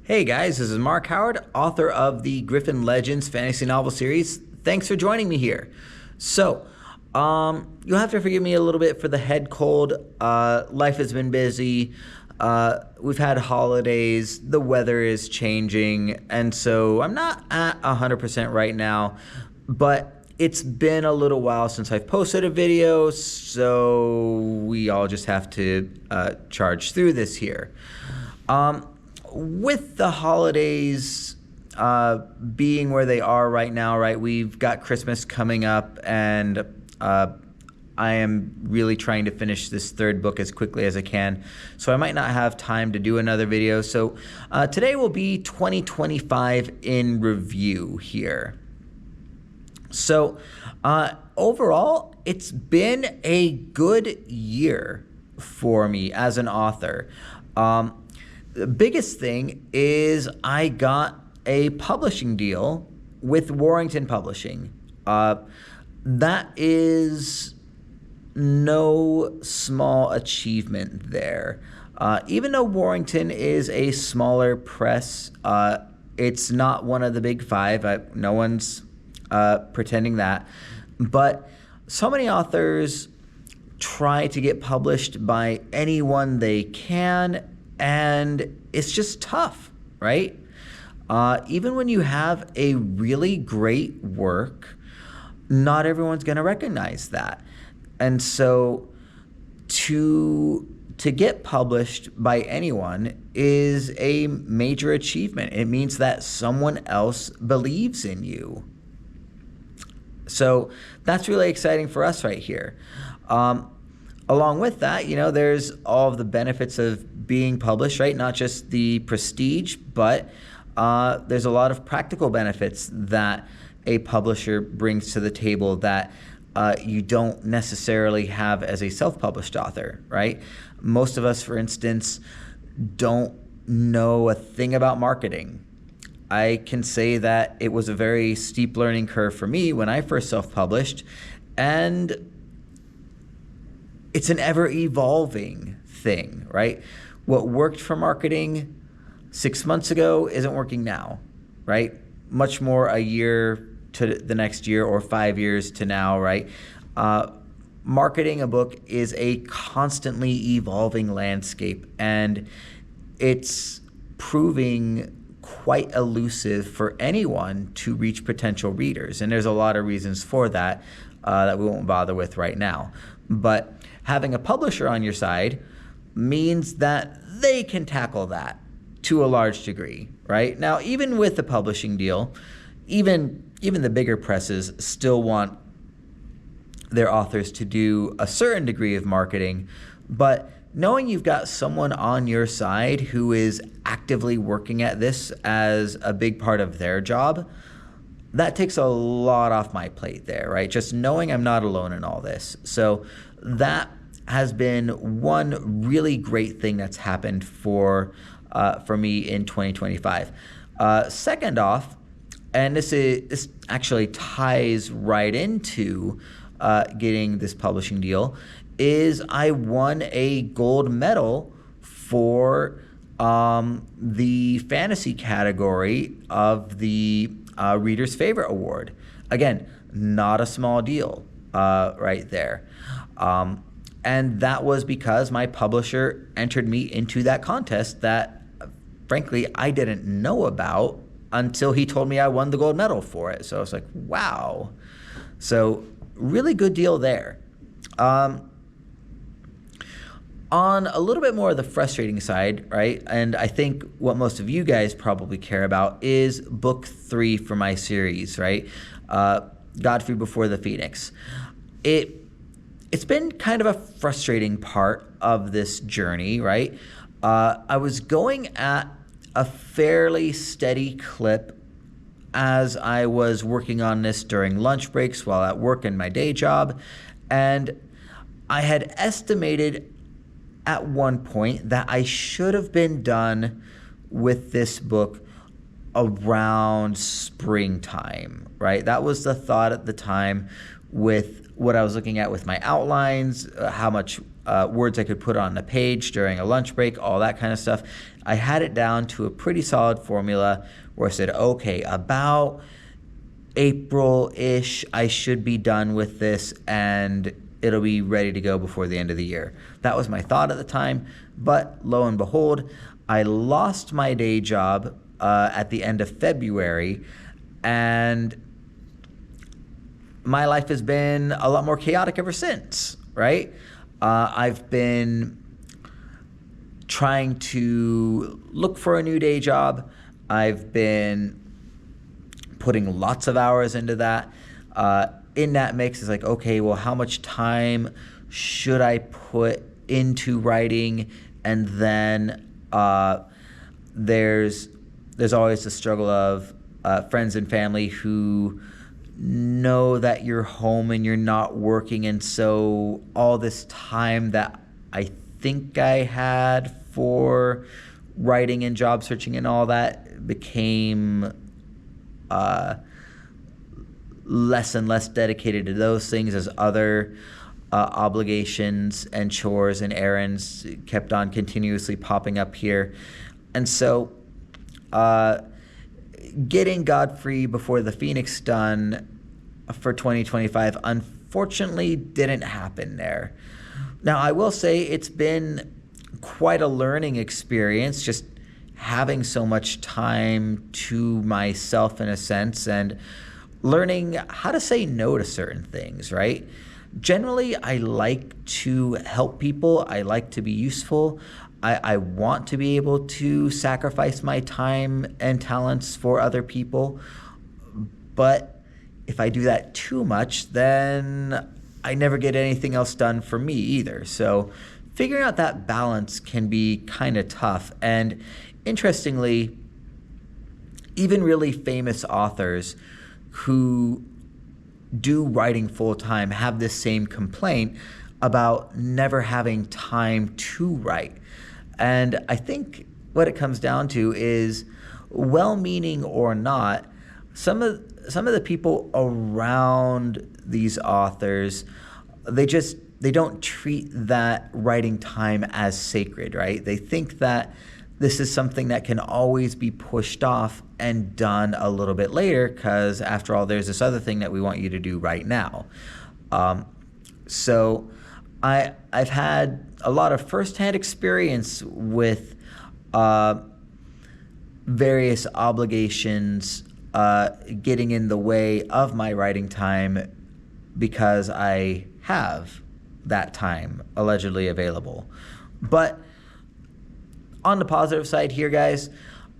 Hey guys, this is Mark Howard, author of the Griffin Legends fantasy novel series. Thanks for joining me here. So, you'll have to forgive me a little bit for the head cold. Life has been busy. We've had holidays. The weather is changing. And so I'm not at 100% right now, but it's been a little while since I've posted a video, so we all just have to charge through this here. With the holidays being where they are right now, right, we've got Christmas coming up, and I am really trying to finish this third book as quickly as I can, so I might not have time to do another video. So today will be 2025 in review here. So overall, it's been a good year for me as an author. The biggest thing is I got a publishing deal with Warrington Publishing. That is no small achievement there. Even though Warrington is a smaller press, it's not one of the big five. No one's pretending that. But so many authors try to get published by anyone they can, and it's just tough, right? Even when you have a really great work, not everyone's going to recognize that. And so to get published by anyone is a major achievement. It means that someone else believes in you. So that's really exciting for us right here. Along with that, you know, there's all of the benefits of being published, right? Not just the prestige, but there's a lot of practical benefits that a publisher brings to the table that you don't necessarily have as a self-published author, right? Most of us, for instance, don't know a thing about marketing. I can say that it was a very steep learning curve for me when I first self-published, and it's an ever-evolving thing, right? What worked for marketing 6 months ago isn't working now, right? Much more a year to the next year or 5 years to now, right? Marketing a book is a constantly evolving landscape, and it's proving quite elusive for anyone to reach potential readers. And there's a lot of reasons for that that we won't bother with right now. But having a publisher on your side means that they can tackle that to a large degree, right? Now, even with the publishing deal, even the bigger presses still want their authors to do a certain degree of marketing, but knowing you've got someone on your side who is actively working at this as a big part of their job, that takes a lot off my plate there, right? Just knowing I'm not alone in all this. So that has been one really great thing that's happened for me in 2025. Second off, and this actually ties right into getting this publishing deal, is I won a gold medal for the fantasy category of the Reader's Favorite Award. Again, not a small deal right there. And that was because my publisher entered me into that contest that, frankly, I didn't know about until he told me I won the gold medal for it. So I was like, wow. So really good deal there. On a little bit more of the frustrating side, right, and I think what most of you guys probably care about is book 3 for my series, right, Godfrey Before the Phoenix. It's been kind of a frustrating part of this journey, right? I was going at a fairly steady clip as I was working on this during lunch breaks while at work in my day job, and I had estimated at one point that I should have been done with this book around springtime, right? That was the thought at the time with what I was looking at with my outlines, how much words I could put on the page during a lunch break, all that kind of stuff. I had it down to a pretty solid formula where I said, okay, about April-ish, I should be done with this and it'll be ready to go before the end of the year. That was my thought at the time, but lo and behold, I lost my day job at the end of February, and my life has been a lot more chaotic ever since, right? I've been trying to look for a new day job. I've been putting lots of hours into that. In that mix, it's like, okay, well, how much time should I put into writing? And then there's always the struggle of friends and family who know that you're home and you're not working, and so all this time that I think I had for writing and job searching and all that became less and less dedicated to those things as other obligations and chores and errands kept on continuously popping up here. And so getting Godfrey Before the Phoenix done for 2025 unfortunately didn't happen there. Now, I will say it's been quite a learning experience, just having so much time to myself in a sense and learning how to say no to certain things, right? Generally, I like to help people. I like to be useful. I want to be able to sacrifice my time and talents for other people. But if I do that too much, then I never get anything else done for me either. So figuring out that balance can be kind of tough. And interestingly, even really famous authors who do writing full-time have this same complaint about never having time to write. And I think what it comes down to is, well-meaning or not, some of the people around these authors, they don't treat that writing time as sacred, right? They think that this is something that can always be pushed off and done a little bit later because, after all, there's this other thing that we want you to do right now. So I've had a lot of firsthand experience with various obligations getting in the way of my writing time because I have that time allegedly available. But on the positive side here, guys,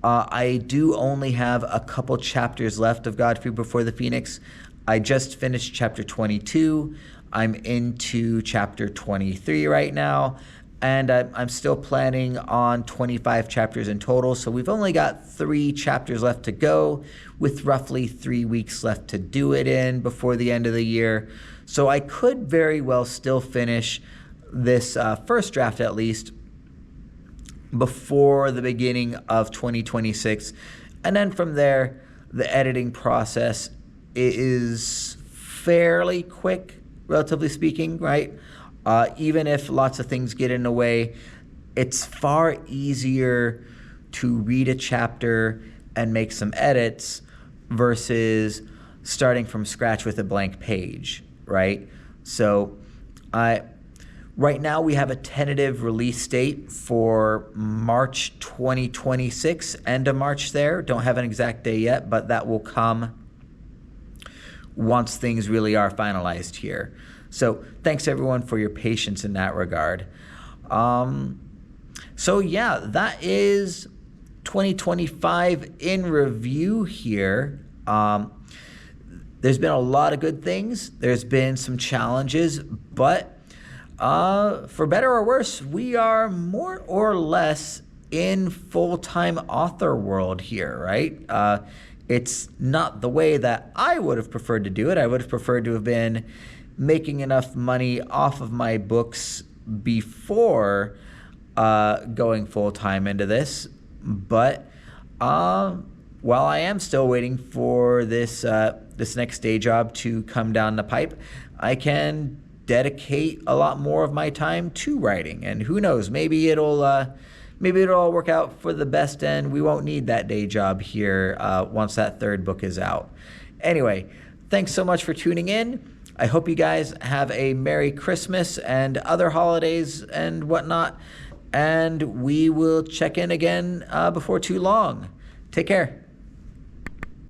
I do only have a couple chapters left of Godfrey Before the Phoenix. I just finished chapter 22. I'm into chapter 23 right now, and I'm still planning on 25 chapters in total. So we've only got 3 chapters left to go, with roughly 3 weeks left to do it in before the end of the year. So I could very well still finish this first draft, at least, before the beginning of 2026. And then from there, the editing process is fairly quick, relatively speaking, right? Even if lots of things get in the way, it's far easier to read a chapter and make some edits versus starting from scratch with a blank page, right? So right now we have a tentative release date for March 2026, end of March there. Don't have an exact day yet, but that will come once things really are finalized here. So thanks everyone for your patience in that regard. So yeah, that is 2025 in review here. There's been a lot of good things. There's been some challenges, but for better or worse, we are more or less in full-time author world here, right? It's not the way that I would have preferred to do it. I would have preferred to have been making enough money off of my books before going full-time into this. But while I am still waiting for this next day job to come down the pipe, I can dedicate a lot more of my time to writing. And who knows, maybe it'll all work out for the best, and we won't need that day job here once that third book is out. Anyway, thanks so much for tuning in. I hope you guys have a Merry Christmas and other holidays and whatnot. And we will check in again before too long. Take care.